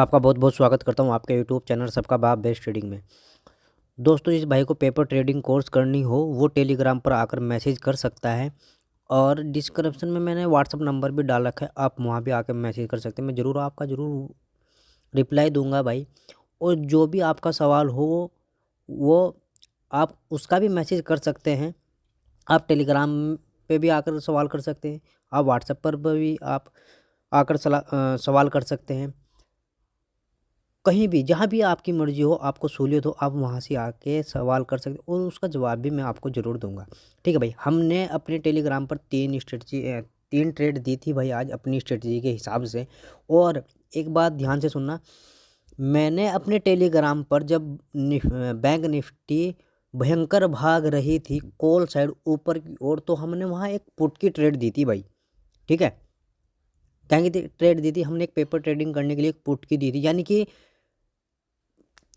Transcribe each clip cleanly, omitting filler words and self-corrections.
आपका बहुत बहुत स्वागत करता हूँ आपके यूट्यूब चैनल सबका बाप बेस्ट ट्रेडिंग में। दोस्तों, जिस भाई को पेपर ट्रेडिंग कोर्स करनी हो वो टेलीग्राम पर आकर मैसेज कर सकता है और डिस्क्रिप्शन में मैंने व्हाट्सअप नंबर भी डाल रखा है, आप वहाँ भी आकर मैसेज कर सकते हैं। मैं ज़रूर आपका ज़रूर रिप्लाई दूंगा भाई। और जो भी आपका सवाल हो वो आप उसका भी मैसेज कर सकते हैं। आप टेलीग्राम पे भी आकर सवाल कर सकते हैं, आप व्हाट्सएप पर भी आप आकर सवाल कर सकते हैं। कहीं भी जहाँ भी आपकी मर्ज़ी हो, आपको सहूलियत हो, आप वहाँ से आके सवाल कर सकते हो और उसका जवाब भी मैं आपको ज़रूर दूँगा। ठीक है भाई, हमने अपने टेलीग्राम पर 3 ट्रेड दी थी भाई आज अपनी स्ट्रेटजी के हिसाब से। और एक बात ध्यान से सुनना, मैंने अपने टेलीग्राम पर जब बैंक निफ्टी भयंकर भाग रही थी कॉल साइड ऊपर की ओर, तो हमने वहाँ एक पुट की ट्रेड दी थी भाई। ठीक है, क्या की ट्रेड दी थी हमने? एक पेपर ट्रेडिंग करने के लिए एक पुट की दी थी, यानी कि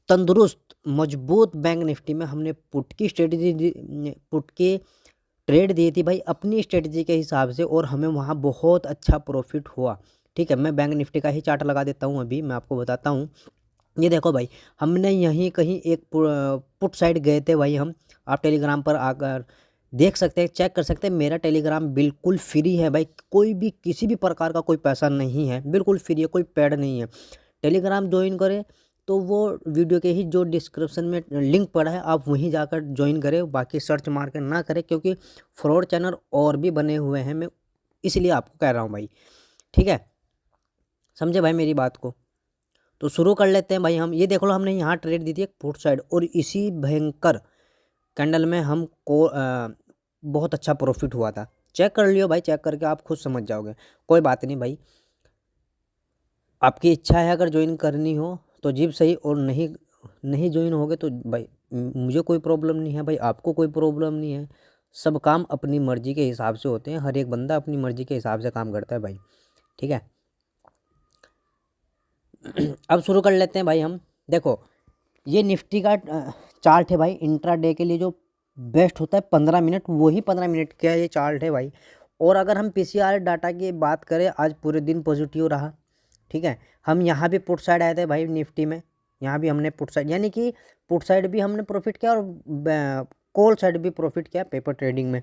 तंदुरुस्त मजबूत बैंक निफ्टी में हमने पुट की ट्रेड दी थी भाई अपनी स्ट्रेटजी के हिसाब से, और हमें वहाँ बहुत अच्छा प्रॉफिट हुआ। ठीक है, मैं बैंक निफ्टी का ही चार्ट लगा देता हूँ, अभी मैं आपको बताता हूँ। ये देखो भाई, हमने यहीं कहीं एक पुट साइड गए थे भाई हम। आप टेलीग्राम पर आकर देख सकते हैं, चेक कर सकते हैं। मेरा टेलीग्राम बिल्कुल फ्री है भाई, कोई भी किसी भी प्रकार का कोई पैसा नहीं है, बिल्कुल फ्री है, कोई पेड नहीं है। टेलीग्राम ज्वाइन करें तो वो वीडियो के ही जो डिस्क्रिप्शन में लिंक पड़ा है आप वहीं जाकर ज्वाइन करें, बाकी सर्च मार कर ना करें, क्योंकि फ्रॉड चैनल और भी बने हुए हैं, मैं इसलिए आपको कह रहा हूँ भाई। ठीक है, समझे भाई मेरी बात को? तो शुरू कर लेते हैं भाई। हम ये देख लो, हमने यहाँ ट्रेड दी थी एक पुट साइड और इसी भयंकर कैंडल में हमको बहुत अच्छा प्रॉफिट हुआ था। चेक कर लियो भाई, चेक करके आप खुद समझ जाओगे। कोई बात नहीं भाई, आपकी इच्छा है अगर ज्वाइन करनी हो तो जीप सही, और नहीं नहीं ज्वाइन होगे तो भाई मुझे कोई प्रॉब्लम नहीं है भाई, आपको कोई प्रॉब्लम नहीं है। सब काम अपनी मर्जी के हिसाब से होते हैं, हर एक बंदा अपनी मर्जी के हिसाब से काम करता है भाई। ठीक है, अब शुरू कर लेते हैं भाई हम। देखो, ये निफ्टी का चार्ट है भाई, इंट्राडे के लिए जो बेस्ट होता है 15 मिनट, वही 15 मिनट का ये चार्ट है भाई। और अगर हम पीसीआर डाटा की बात करें, आज पूरे दिन पॉजिटिव रहा। ठीक है, हम यहाँ भी पुट साइड आए थे भाई निफ्टी में, यहाँ भी हमने पुट साइड, यानी कि पुट साइड भी हमने प्रॉफिट किया और कॉल साइड भी प्रॉफिट किया पेपर ट्रेडिंग में।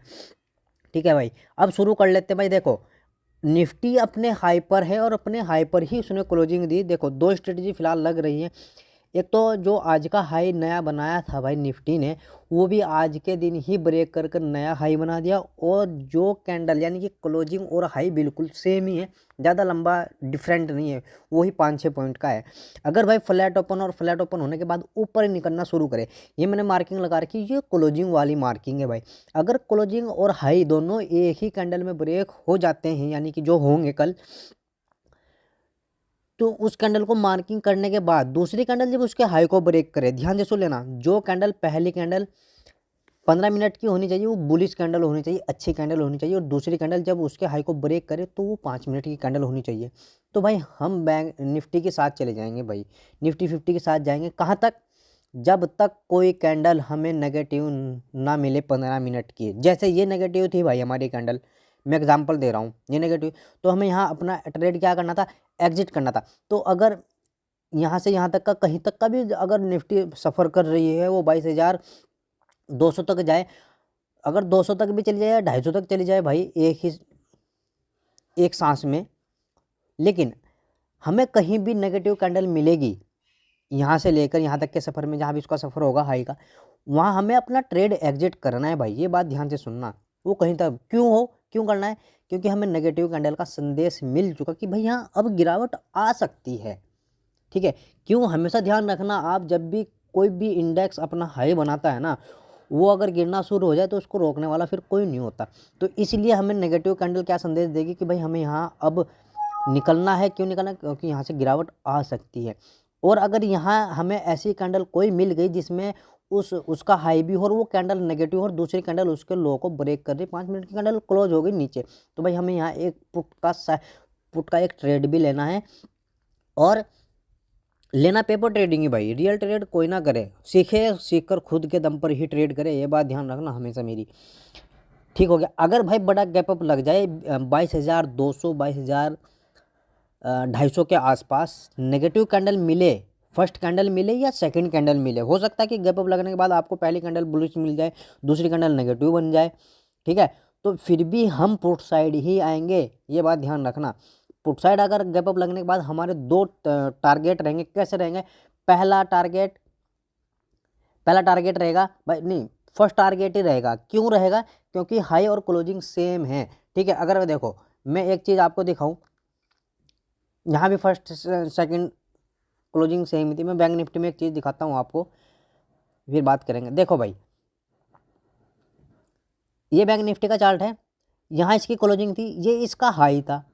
ठीक है भाई, अब शुरू कर लेते हैं भाई। देखो, निफ्टी अपने हाई पर है और अपने हाई पर ही उसने क्लोजिंग दी। देखो, दो स्ट्रेटजी फिलहाल लग रही है। एक तो जो आज का हाई नया बनाया था भाई निफ्टी ने, वो भी आज के दिन ही ब्रेक कर कर नया हाई बना दिया। और जो कैंडल यानी कि क्लोजिंग और हाई बिल्कुल सेम ही है, ज़्यादा लंबा डिफरेंट नहीं है, वही 5-6 पॉइंट का है। अगर भाई फ्लैट ओपन और फ्लैट ओपन होने के बाद ऊपर ही निकलना शुरू करे, ये मैंने मार्किंग लगा रखी, ये क्लोजिंग वाली मार्किंग है भाई। अगर क्लोजिंग और हाई दोनों एक ही कैंडल में ब्रेक हो जाते हैं, यानी कि जो होंगे कल, तो उस कैंडल को मार्किंग करने के बाद दूसरी कैंडल जब उसके हाई को ब्रेक करे, ध्यान से सुन लेना, जो कैंडल पहली कैंडल 15 मिनट की होनी चाहिए वो बुलिश कैंडल होनी चाहिए, अच्छी कैंडल होनी चाहिए। और दूसरी कैंडल जब उसके हाई को ब्रेक करे तो वो 5 मिनट की कैंडल होनी चाहिए। तो भाई हम बैंक निफ्टी के साथ चले जाएंगे भाई, निफ्टी 50 के साथ जाएंगे। कहाँ तक? जब तक कोई कैंडल हमें नेगेटिव ना मिले 15 मिनट की। जैसे ये नेगेटिव थी भाई हमारी कैंडल, मैं एग्जांपल दे रहा हूँ, ये नेगेटिव, तो हमें यहाँ अपना ट्रेड क्या करना था? एग्जिट करना था। तो अगर यहाँ से यहाँ तक का कहीं तक का भी अगर निफ्टी सफ़र कर रही है, वो 22,200 तक जाए, अगर 200 तक भी चली जाए या 250 तक चली जाए भाई, एक सांस में, लेकिन हमें कहीं भी नेगेटिव कैंडल मिलेगी यहाँ से लेकर यहाँ तक के सफ़र में, जहाँ भी उसका सफ़र होगा हाई का, वहाँ हमें अपना ट्रेड एग्जिट करना है भाई। ये बात ध्यान से सुनना। वो कहीं तक क्यों करना है? क्योंकि हमें नेगेटिव कैंडल का संदेश मिल चुका कि भाई यहाँ अब गिरावट आ सकती है। ठीक है, क्यों? हमेशा ध्यान रखना, आप जब भी कोई भी इंडेक्स अपना हाई बनाता है ना, वो अगर गिरना शुरू हो जाए तो उसको रोकने वाला फिर कोई नहीं होता। तो इसलिए हमें नेगेटिव कैंडल क्या संदेश देगी कि भाई हमें यहाँ अब निकलना है। क्यों निकलना? क्योंकि यहाँ से गिरावट आ सकती है। और अगर यहाँ हमें ऐसी कैंडल कोई मिल गई जिसमें उसका हाई भी हो और वो कैंडल नेगेटिव हो और दूसरी कैंडल उसके लो को ब्रेक कर रही, 5 मिनट की कैंडल क्लोज हो गई नीचे, तो भाई हमें यहाँ एक पुट का एक ट्रेड भी लेना है। और लेना पेपर ट्रेडिंग ही भाई, रियल ट्रेड कोई ना करे, सीख कर खुद के दम पर ही ट्रेड करे, ये बात ध्यान रखना हमेशा मेरी। ठीक हो गया। अगर भाई बड़ा गैप अप लग जाए 22,200, 22,000 250 के आसपास नेगेटिव कैंडल मिले, फर्स्ट कैंडल मिले या सेकंड कैंडल मिले, हो सकता है कि गैप अप लगने के बाद आपको पहली कैंडल बुलिश मिल जाए, दूसरी कैंडल नेगेटिव बन जाए, ठीक है। तो फिर भी हम पुट साइड ही आएंगे, ये बात ध्यान रखना। पुट साइड अगर गैप अप लगने के बाद हमारे दो टारगेट रहेंगे, कैसे रहेंगे? पहला टारगेट रहेगा भाई, नहीं, फर्स्ट टारगेट ही रहेगा। क्यों रहेगा? क्योंकि हाई और क्लोजिंग सेम है, ठीक है। अगर देखो मैं एक चीज़ आपको दिखाऊं, यहाँ भी फर्स्ट सेकंड क्लोजिंग सेम ही थी। मैं बैंक निफ्टी में एक चीज़ दिखाता हूँ आपको, फिर बात करेंगे। देखो भाई, ये बैंक निफ्टी का चार्ट है, यहाँ इसकी क्लोजिंग थी, ये इसका हाई था।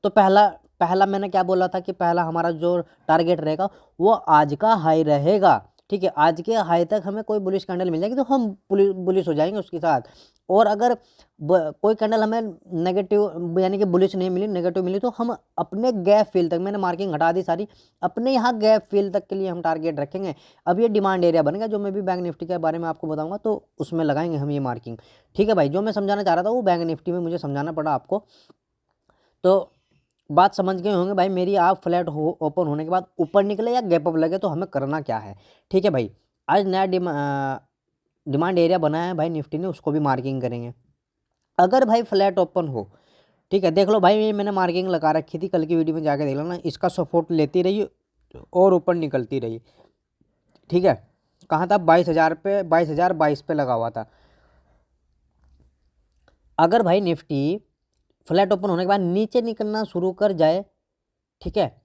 तो पहला पहला मैंने क्या बोला था कि पहला हमारा जो टारगेट रहेगा वो आज का हाई रहेगा, ठीक है। आज के हाई तक हमें कोई बुलिश कैंडल मिल जाएगी तो हम बुलिश हो जाएंगे उसके साथ। और अगर कोई कैंडल हमें नेगेटिव यानी कि बुलिश नहीं मिली, नेगेटिव मिली, तो हम अपने गैप फिल तक, मैंने मार्किंग हटा दी सारी, अपने यहाँ गैप फिल तक के लिए हम टारगेट रखेंगे। अब ये डिमांड एरिया बनेगा, जो मैं भी बैंक निफ्टी के बारे में आपको बताऊंगा तो उसमें लगाएंगे हम ये मार्किंग, ठीक है भाई। जो मैं समझाना चाह रहा था वो बैंक निफ्टी में मुझे समझाना पड़ा आपको, तो बात समझ गए होंगे भाई मेरी। आप फ्लैट ओपन होने के बाद ऊपर निकले या गैप अप लगे तो हमें करना क्या है, ठीक है भाई। आज नया डिमांड एरिया बनाया है भाई निफ्टी ने, उसको भी मार्किंग करेंगे। अगर भाई फ्लैट ओपन हो, ठीक है, देख लो भाई, मैंने मार्किंग लगा रखी थी, कल की वीडियो में जाके देख लेना, इसका सपोर्ट लेती रही और ऊपर निकलती रही, ठीक है। कहाँ था? 22,000 पे, 22,022 पे लगा हुआ था। अगर भाई निफ्टी फ्लैट ओपन होने के बाद नीचे निकलना शुरू कर जाए, ठीक है,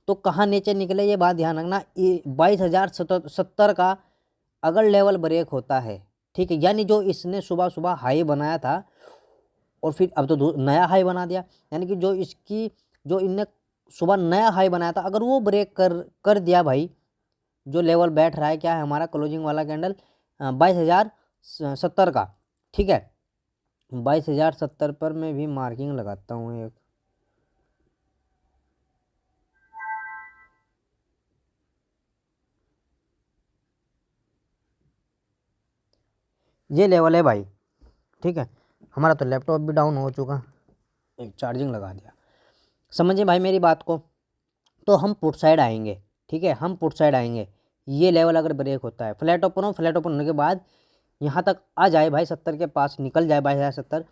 तो कहाँ नीचे निकले ये बात ध्यान रखना। 22,070 का अगर लेवल ब्रेक होता है, ठीक है, यानी जो इसने सुबह सुबह हाई बनाया था और फिर अब तो नया हाई बना दिया, यानी कि जो इनने सुबह नया हाई बनाया था, अगर वो ब्रेक कर दिया भाई, जो लेवल बैठ रहा है क्या है हमारा क्लोजिंग वाला कैंडल 22,070 का, ठीक है। 22,070 पर मैं भी मार्किंग लगाता हूँ एक, ये लेवल है भाई, ठीक है। हमारा तो लैपटॉप भी डाउन हो चुका, एक चार्जिंग लगा दिया, समझिए भाई मेरी बात को। तो हम पुट साइड आएंगे, ठीक है, हम पुट साइड आएंगे। ये लेवल अगर ब्रेक होता है, फ्लैट ओपन हो, फ्लैट ओपन होने के बाद यहाँ तक आ जाए भाई, 70 के पास निकल जाए 22,070,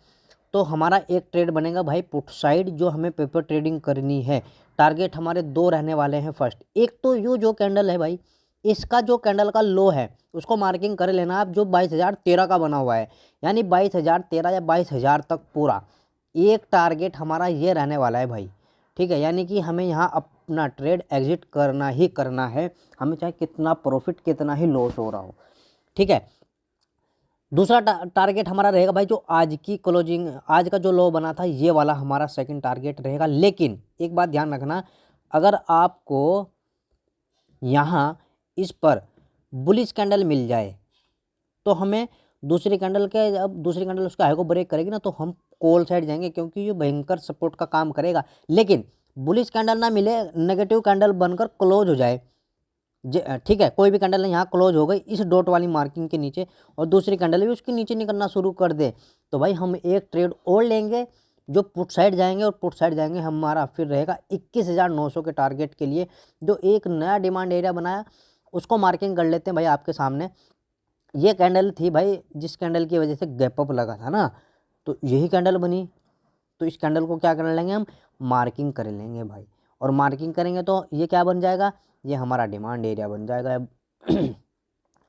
तो हमारा एक ट्रेड बनेगा भाई पुट साइड, जो हमें पेपर ट्रेडिंग करनी है। टारगेट हमारे दो रहने वाले हैं। फर्स्ट, एक तो ये जो कैंडल है भाई, इसका जो कैंडल का लो है उसको मार्किंग कर लेना आप, जो 22,013 का बना हुआ है, यानी 22,013 या 22,000 तक पूरा एक टारगेट हमारा ये रहने वाला है भाई, ठीक है। यानी कि हमें यहाँ अपना ट्रेड एग्जिट करना ही करना है, हमें चाहे कितना प्रॉफिट कितना ही लॉस हो रहा हो, ठीक है। दूसरा टारगेट हमारा रहेगा भाई, जो आज की क्लोजिंग, आज का जो लो बना था, ये वाला हमारा सेकंड टारगेट रहेगा। लेकिन एक बात ध्यान रखना, अगर आपको यहाँ इस पर बुलिश कैंडल मिल जाए तो हमें दूसरी कैंडल के, अब दूसरी कैंडल उसके हाई को ब्रेक करेगी ना, तो हम कॉल साइड जाएंगे, क्योंकि ये भयंकर सपोर्ट का काम करेगा। लेकिन बुलिश कैंडल ना मिले, नेगेटिव कैंडल बनकर क्लोज हो जाए, ठीक है, कोई भी कैंडल यहाँ क्लोज हो गई इस डॉट वाली मार्किंग के नीचे और दूसरी कैंडल भी उसके नीचे निकलना शुरू कर दे, तो भाई हम एक ट्रेड और लेंगे, जो पुट साइड जाएंगे। और पुट साइड जाएंगे हमारा फिर रहेगा 21,900 के टारगेट के लिए, जो एक नया डिमांड एरिया बनाया, उसको मार्किंग कर लेते हैं भाई आपके सामने। ये कैंडल थी भाई, जिस कैंडल की वजह से गैप अप लगा था ना, तो यही कैंडल बनी। तो इस कैंडल को क्या कर लेंगे हम, मार्किंग कर लेंगे भाई। और मार्किंग करेंगे तो ये क्या बन जाएगा, ये हमारा डिमांड एरिया बन जाएगा।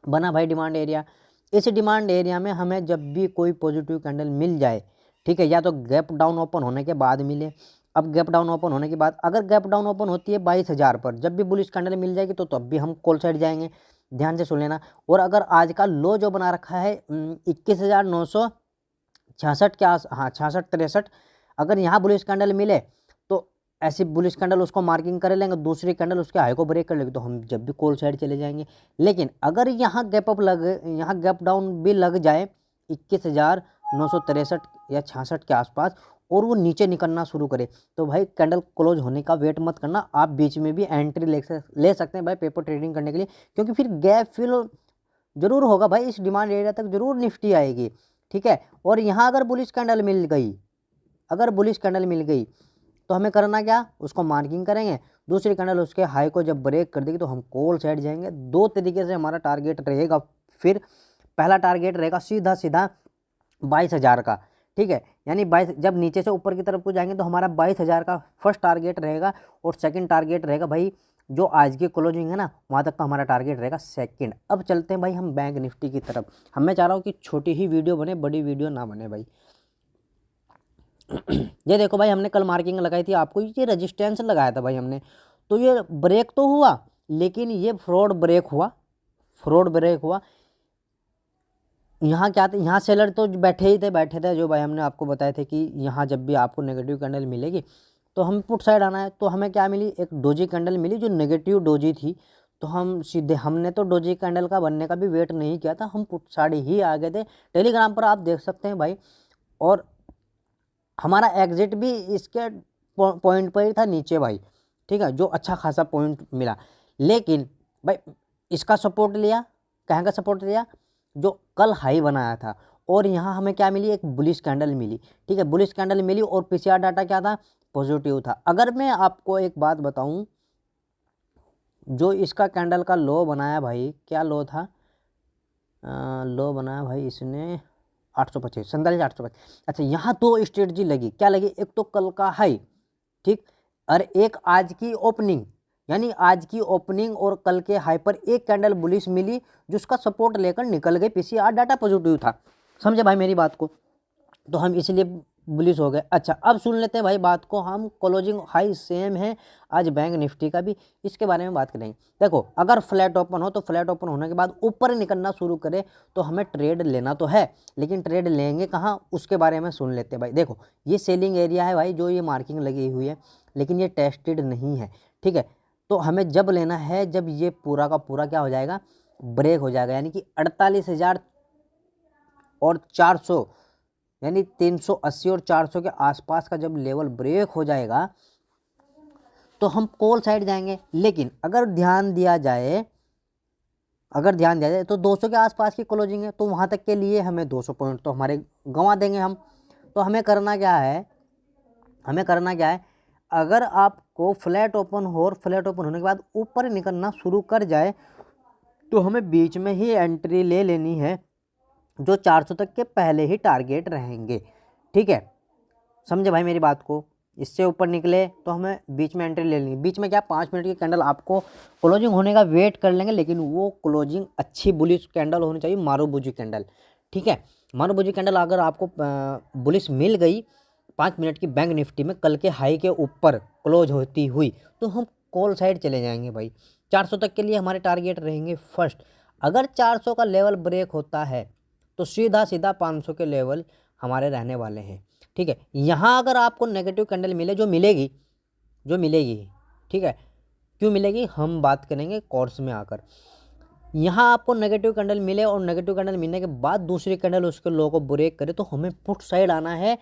बना भाई डिमांड एरिया। इस डिमांड एरिया में हमें जब भी कोई पॉजिटिव कैंडल मिल जाए, ठीक है, या तो गैप डाउन ओपन होने के बाद मिले। अब गैप डाउन ओपन होने के बाद, अगर गैप डाउन ओपन होती है 22,000 पर, जब भी बुलिश कैंडल मिल जाएगी तो तब भी हम कॉल साइड जाएंगे, ध्यान से सुन लेना। और अगर आज का लो जो बना रखा है 21,966 के आस, हाँ 66-63, अगर यहाँ बुलिश कैंडल मिले तो ऐसी बुलिश कैंडल उसको मार्किंग कर लेंगे, दूसरी कैंडल उसके हाई को ब्रेक कर लेगी, तो हम जब भी कॉल साइड चले जाएंगे। लेकिन अगर यहाँ गैप अप यहाँ गैप डाउन भी लग जाए 21,963 या 66 के आसपास, और वो नीचे निकलना शुरू करे, तो भाई कैंडल क्लोज होने का वेट मत करना, आप बीच में भी एंट्री ले सकते हैं भाई पेपर ट्रेडिंग करने के लिए, क्योंकि फिर गैप फिल जरूर होगा भाई, इस डिमांड एरिया तक जरूर निफ्टी आएगी, ठीक है। और यहाँ अगर बुलिश कैंडल मिल गई, अगर बुलिश कैंडल मिल गई तो हमें करना क्या, उसको मार्किंग करेंगे, दूसरी कैंडल उसके हाई को जब ब्रेक कर देगी तो हम कॉल साइड जाएंगे। दो तरीके से हमारा टारगेट रहेगा। फिर पहला टारगेट रहेगा सीधा सीधा 22,000 का, ठीक है, यानी 22, जब नीचे से ऊपर की तरफ को जाएंगे तो हमारा 22,000 का फर्स्ट टारगेट रहेगा, और सेकंड टारगेट रहेगा भाई जो आज की क्लोजिंग है ना वहाँ तक का हमारा टारगेट रहेगा सेकंड। अब चलते हैं भाई हम बैंक निफ्टी की तरफ। मैं चाह रहा हूँ कि छोटी ही वीडियो बने, बड़ी वीडियो ना बने भाई। ये देखो भाई, हमने कल मार्किंग लगाई थी, आपको ये रेजिस्टेंस लगाया था भाई हमने, तो ये ब्रेक तो हुआ, लेकिन ये फ्रॉड ब्रेक हुआ, फ्रॉड ब्रेक हुआ। यहाँ क्या था, यहाँ सेलर तो बैठे थे जो भाई हमने आपको बताए थे कि यहाँ जब भी आपको नेगेटिव कैंडल मिलेगी तो हम पुट साइड आना है। तो हमें क्या मिली, एक डोजी कैंडल मिली जो नेगेटिव डोजी थी, तो हम सीधे, हमने तो डोजी कैंडल का बनने का भी वेट नहीं किया था, हम पुट साइड ही आ गए थे। टेलीग्राम पर आप देख सकते हैं भाई, और हमारा एग्जिट भी इसके पॉइंट पर ही था नीचे भाई, ठीक है, जो अच्छा खासा पॉइंट मिला। लेकिन भाई इसका सपोर्ट लिया, कहाँ का सपोर्ट लिया, जो कल हाई बनाया था, और यहाँ हमें क्या मिली, एक बुलिश कैंडल मिली, ठीक है, बुलिश कैंडल मिली, और पीसीआर डाटा क्या था, पॉजिटिव था। अगर मैं आपको एक बात बताऊं, जो इसका कैंडल का लो बनाया भाई, क्या लो था, लो बनाया भाई इसने 825, 47,825। अच्छा, यहाँ दो स्ट्रेटजी लगी, क्या लगी, एक तो कल का हाई, ठीक, और एक आज की ओपनिंग, यानी आज की ओपनिंग और कल के हाई पर एक कैंडल बुलिश मिली, जिसका सपोर्ट लेकर निकल गई, पीसीआर डाटा पॉजिटिव था। समझे भाई मेरी बात को, तो हम इसलिए बुलिश हो गए। अच्छा, अब सुन लेते हैं भाई बात को, हम क्लोजिंग हाई सेम है आज बैंक निफ्टी का भी, इसके बारे में बात करेंगे। देखो, अगर फ्लैट ओपन हो तो फ्लैट ओपन होने के बाद ऊपर निकलना शुरू करे तो हमें ट्रेड लेना तो है, लेकिन ट्रेड लेंगे कहाँ, उसके बारे में सुन लेते हैं भाई। देखो, ये सेलिंग एरिया है भाई, जो ये मार्किंग लगी हुई है, लेकिन ये टेस्टेड नहीं है, ठीक है। तो हमें जब लेना है जब ये पूरा का पूरा क्या हो जाएगा, ब्रेक हो जाएगा, यानी कि 48,000 और 400, यानी 380 और 400 के आसपास का जब लेवल ब्रेक हो जाएगा तो हम कॉल साइड जाएंगे। लेकिन अगर ध्यान दिया जाए तो 200 के आसपास की क्लोजिंग है, तो वहाँ तक के लिए हमें 200 पॉइंट तो हमारे गंवा देंगे हम। तो हमें करना क्या है, अगर आपको फ्लैट ओपन हो और फ्लैट ओपन होने के बाद ऊपर निकलना शुरू कर जाए तो हमें बीच में ही एंट्री ले लेनी है, जो 400 तक के पहले ही टारगेट रहेंगे, ठीक है, समझे भाई मेरी बात को। इससे ऊपर निकले तो हमें बीच में एंट्री ले लेनी, बीच में क्या 5 मिनट की कैंडल आपको क्लोजिंग होने का वेट कर लेंगे, लेकिन वो क्लोजिंग अच्छी बुलिश कैंडल होनी चाहिए, मारुबुजी कैंडल, ठीक है। मारुबुजी कैंडल अगर आपको बुलिश मिल गई 5 मिनट की बैंक निफ्टी में कल के हाई के ऊपर क्लोज होती हुई, तो हम कॉल साइड चले जाएंगे भाई। 400 तक के लिए हमारे टारगेट रहेंगे फर्स्ट। अगर 400 का लेवल ब्रेक होता है तो सीधा सीधा 500 के लेवल हमारे रहने वाले हैं, ठीक है। यहाँ अगर आपको नेगेटिव कैंडल मिले, जो मिलेगी, ठीक है, क्यों मिलेगी हम बात करेंगे कोर्स में आकर। यहाँ आपको नेगेटिव कैंडल मिले और नेगेटिव कैंडल मिलने के बाद दूसरी कैंडल उसके लो को ब्रेक करे तो हमें पुट साइड आना है।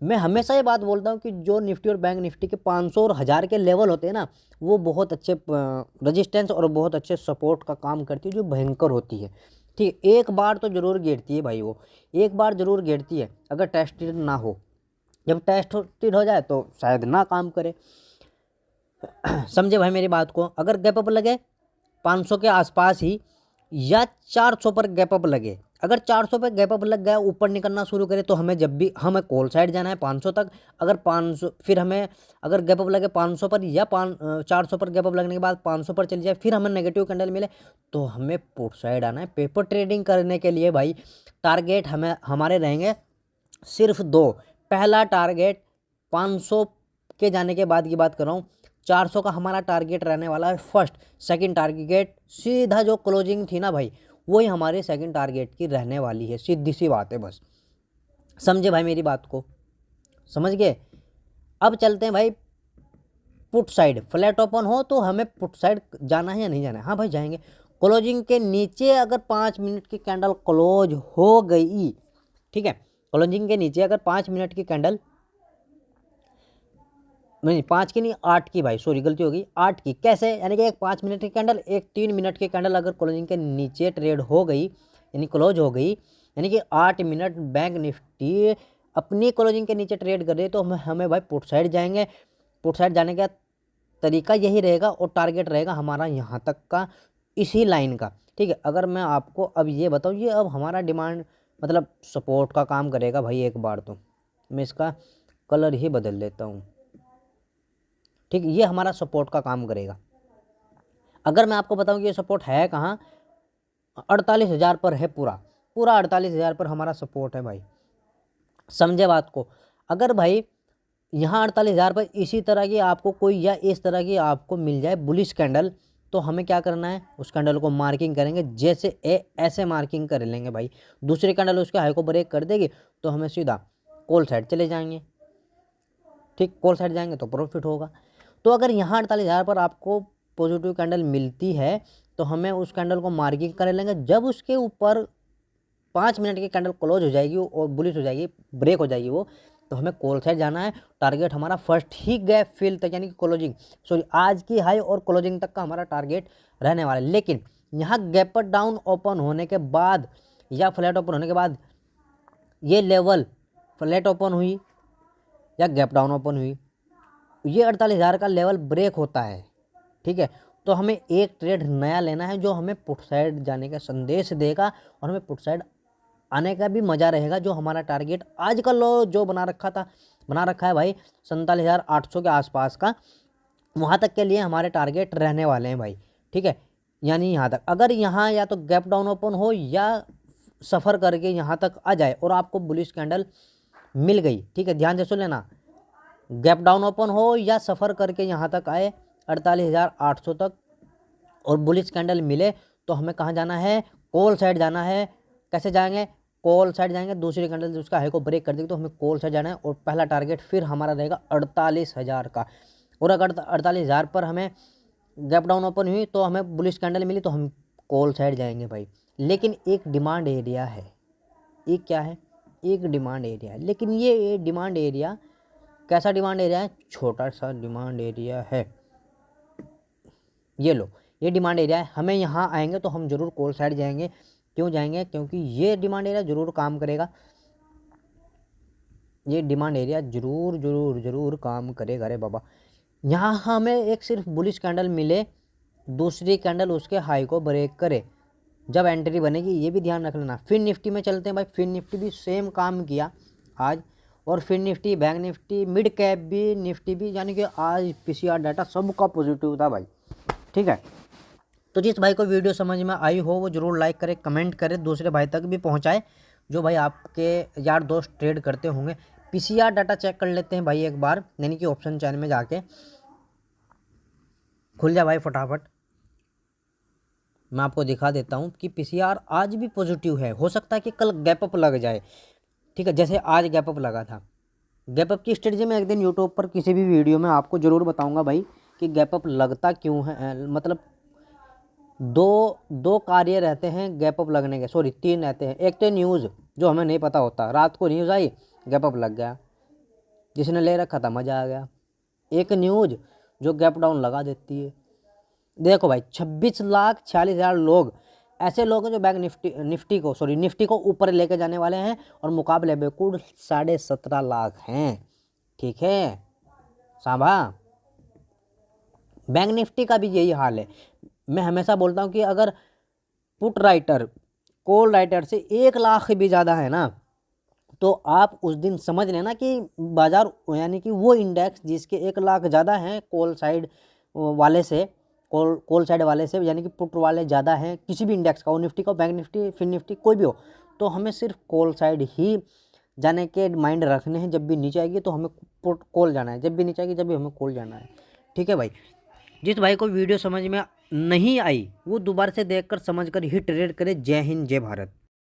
मैं हमेशा ये बात बोलता हूँ कि जो निफ्टी और बैंक निफ्टी के 500 और 1000 के लेवल होते हैं ना, वो बहुत अच्छे रेजिस्टेंस और बहुत अच्छे सपोर्ट का काम करती है, जो भयंकर होती है, ठीक है। एक बार तो ज़रूर गिरती है भाई, वो एक बार ज़रूर गिरती है, अगर टेस्टेड ना हो। जब टेस्टेड हो जाए तो शायद ना काम करे। समझे भाई मेरी बात को। अगर गैप अप लगे 500 के आसपास ही या 400 पर गैप अप लगे, अगर 400 पर गैप अप लग गया, ऊपर निकलना शुरू करे, तो हमें जब भी हमें कॉल साइड जाना है 500 तक। अगर 500 फिर हमें अगर गैप अप लगे 500 पर या 400 पर गैप अप लगने के बाद 500 पर चली जाए, फिर हमें नेगेटिव कैंडल मिले, तो हमें पुट साइड आना है। पेपर ट्रेडिंग करने के लिए भाई टारगेट हमारे रहेंगे सिर्फ 2। पहला टारगेट 500 के जाने के बाद की बात कर रहा हूँ, 400 का हमारा टारगेट रहने वाला है फर्स्ट। सेकंड टारगेट सीधा जो क्लोजिंग थी ना भाई, वही हमारे सेकंड टारगेट की रहने वाली है, सीधी सी बात है बस। समझे भाई मेरी बात को, समझ गए। अब चलते हैं भाई पुट साइड। फ्लैट ओपन हो तो हमें पुट साइड जाना है या नहीं जाना है? हाँ भाई जाएंगे। क्लोजिंग के नीचे अगर 5 मिनट की कैंडल क्लोज हो गई, ठीक है, क्लोजिंग के नीचे अगर 5 मिनट की कैंडल, नहीं 5 की नहीं 8 की भाई, सॉरी गलती होगी, 8 की। कैसे? यानी कि एक 5 मिनट की कैंडल, एक 3 मिनट की कैंडल अगर क्लोजिंग के नीचे ट्रेड हो गई, यानी क्लोज हो गई, यानी कि 8 मिनट बैंक निफ्टी अपनी क्लोजिंग के नीचे ट्रेड कर रही है, तो हमें भाई पुट साइड जाएंगे। पुट साइड जाने का तरीका यही रहेगा और टारगेट रहेगा हमारा यहाँ तक का, इसी लाइन का। ठीक है, अगर मैं आपको अब ये बताऊँ, ये अब हमारा डिमांड मतलब सपोर्ट का काम करेगा भाई। एक बार तो मैं इसका कलर ही बदल देता हूँ। ठीक, ये हमारा सपोर्ट का काम करेगा। अगर मैं आपको बताऊं कि ये सपोर्ट है कहाँ, 48,000 पर है। पूरा 48,000 पर हमारा सपोर्ट है भाई, समझे बात को। अगर भाई यहाँ 48,000 पर इसी तरह की आपको कोई या इस तरह की आपको मिल जाए बुलिश कैंडल, तो हमें क्या करना है, उस कैंडल को मार्किंग करेंगे। जैसे ऐसे मार्किंग कर लेंगे भाई, दूसरी कैंडल उसके हाई को ब्रेक कर देगी तो हमें सीधा कॉल साइड चले जाएंगे। ठीक, कॉल साइड जाएंगे तो प्रॉफिट होगा। तो अगर यहाँ 48,000 पर आपको पॉजिटिव कैंडल मिलती है तो हमें उस कैंडल को मार्किंग कर लेंगे। जब उसके ऊपर 5 मिनट की कैंडल क्लोज हो जाएगी और बुलिश हो जाएगी, ब्रेक हो जाएगी वो, तो हमें कॉल साइड जाना है। टारगेट हमारा फर्स्ट ही गैप फिल तक, यानी कि क्लोजिंग, सॉरी आज की हाई और क्लोजिंग तक का हमारा टारगेट रहने वाला है। लेकिन यहाँ गैप डाउन ओपन होने के बाद या फ्लैट ओपन होने के बाद ये लेवल फ्लैट ओपन हुई या गैप डाउन ओपन हुई, ये 48,000 का लेवल ब्रेक होता है। ठीक है, तो हमें एक ट्रेड नया लेना है जो हमें पुट साइड जाने का संदेश देगा और हमें पुट साइड आने का भी मज़ा रहेगा। जो हमारा टारगेट आज का लो जो बना रखा है भाई 47,800 के आसपास का, वहाँ तक के लिए हमारे टारगेट रहने वाले हैं भाई। ठीक है, यानी यहाँ तक अगर यहाँ या तो गैप डाउन ओपन हो या सफ़र करके यहाँ तक आ जाए और आपको बुलिश कैंडल मिल गई, ठीक है, ध्यान से सुन लेना, गैप डाउन ओपन हो या सफ़र करके यहाँ तक आए 48,800 तक और बुलिश कैंडल मिले, तो हमें कहाँ जाना है, कॉल साइड जाना है। कैसे जाएंगे, कॉल साइड जाएंगे। दूसरी कैंडल उसका हाई को ब्रेक कर देगी तो हमें कॉल साइड जाना है और पहला टारगेट फिर हमारा रहेगा 48,000 का। और अगर 48,000 पर हमें गैप डाउन ओपन हुई तो हमें बुलिश कैंडल मिली तो हम कॉल साइड जाएंगे भाई। लेकिन एक डिमांड एरिया है, एक क्या है, एक डिमांड एरिया है। लेकिन ये डिमांड एरिया कैसा डिमांड एरिया है, छोटा सा डिमांड एरिया है। ये लो, ये डिमांड एरिया है। हमें यहाँ आएंगे तो हम जरूर कॉल साइड जाएंगे। क्यों जाएंगे, क्योंकि ये डिमांड एरिया जरूर काम करेगा। ये डिमांड एरिया जरूर जरूर जरूर काम करेगा रे बाबा। यहाँ हमें एक सिर्फ बुलिश कैंडल मिले, दूसरी कैंडल उसके हाई को ब्रेक करे, जब एंट्री बनेगी, ये भी ध्यान रख लेना। फिर निफ्टी में चलते हैं भाई। फिर निफ्टी भी सेम काम किया आज, और फिर Nifty, bank Nifty, mid cap भी, निफ्टी भी, यानी कि आज पीसीआर डाटा सबका पॉजिटिव था भाई। ठीक है, तो जिस भाई को वीडियो समझ में आई हो वो ज़रूर लाइक करे, कमेंट करे, दूसरे भाई तक भी पहुंचाए जो भाई आपके यार दोस्त ट्रेड करते होंगे। पीसीआर डाटा चेक कर लेते हैं भाई एक बार, यानी कि ऑप्शन चैन में जाके खुल जा भाई फटाफट। मैं आपको दिखा देता हूँ कि पीसीआर आज भी पॉजिटिव है। हो सकता है कि कल गैप अप लग जाए। ठीक है, जैसे आज गैप अप लगा था। गैप अप की स्ट्रेटजी में एक दिन यूट्यूब पर किसी भी वीडियो में आपको ज़रूर बताऊंगा भाई कि गैप अप लगता क्यों है। मतलब दो कार्य रहते हैं गैप अप लगने के, सॉरी 3 रहते हैं। एक तो न्यूज़ जो हमें नहीं पता होता, रात को न्यूज़ आई गैप अप लग गया, जिसने ले रखा था मज़ा आ गया। एक न्यूज़ जो गैप डाउन लगा देती है। देखो भाई 26,46,000 लोग ऐसे लोग हैं जो बैंक निफ्टी को ऊपर लेके जाने वाले हैं और मुकाबले में कुल 17.5 लाख हैं। ठीक है सांभा, बैंक निफ्टी का भी यही हाल है। मैं हमेशा बोलता हूँ कि अगर पुट राइटर कॉल राइटर से 1 लाख भी ज़्यादा है ना, तो आप उस दिन समझ लेना कि बाजार, यानी कि वो इंडेक्स जिसके 1 लाख ज़्यादा हैं कॉल साइड वाले से, कॉल साइड वाले से, यानी कि पुट वाले ज़्यादा हैं किसी भी इंडेक्स का, वो निफ्टी का, बैंक निफ्टी, फिर निफ्टी, कोई भी हो, तो हमें सिर्फ कॉल साइड ही जाने के माइंड रखने हैं। जब भी नीचे आएगी तो हमें पुट कॉल जाना है, जब भी नीचे आएगी जब भी हमें कॉल जाना है। ठीक है भाई, जिस भाई को वीडियो समझ में नहीं आई वो दोबारा से देखकर समझकर ही ट्रेड करे। जय हिंद, जय भारत।